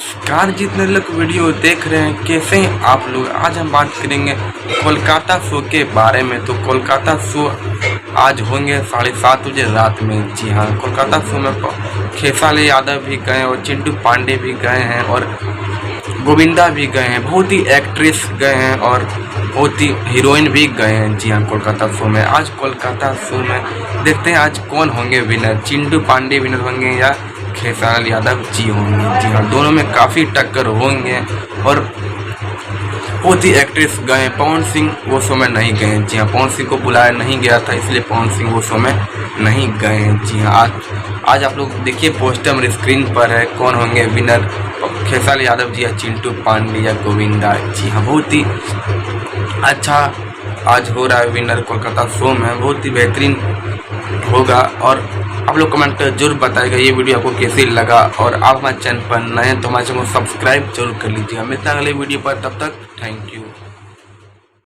नमस्कार, जितने लोग वीडियो देख रहे हैं कैसे हैं आप लोग। आज हम बात करेंगे कोलकाता शो के बारे में। तो कोलकाता शो आज होंगे 7:30 बजे रात में। जी हाँ, कोलकाता शो में खेसारी यादव भी गए और चिंटू पांडे भी गए हैं और गोविंदा भी गए हैं। बहुत ही एक्ट्रेस गए हैं और बहुत ही हीरोइन भी गए हैं। जी हाँ, कोलकाता शो में आज कोलकाता शो में देखते हैं आज कौन होंगे विनर। चिंटू पांडे विनर होंगे या खेसारी यादव जी होंगे। जी हाँ, दोनों में काफ़ी टक्कर होंगे और बहुत ही एक्ट्रेस गए। पवन सिंह वो शो में नहीं गए। जी हाँ, पवन सिंह को बुलाया नहीं गया था, इसलिए पवन सिंह वो शो में नहीं गए। जी हाँ, आज आप लोग देखिए पोस्टर मेरे स्क्रीन पर है कौन होंगे विनर, खेसारी यादव जी या चिंटू पांडे या गोविंदा। जी हाँ, बहुत ही अच्छा आज हो रहा है विनर कोलकाता शो में, बहुत ही बेहतरीन होगा। और आप लोग कमेंट कर जरूर बताएगा ये वीडियो आपको कैसी लगा। और आप हमारे चैनल पर नए हैं तो हमारे चैनल को सब्सक्राइब जरूर कर लीजिएगा। मिलते हैं अगले वीडियो पर, तब तक थैंक यू।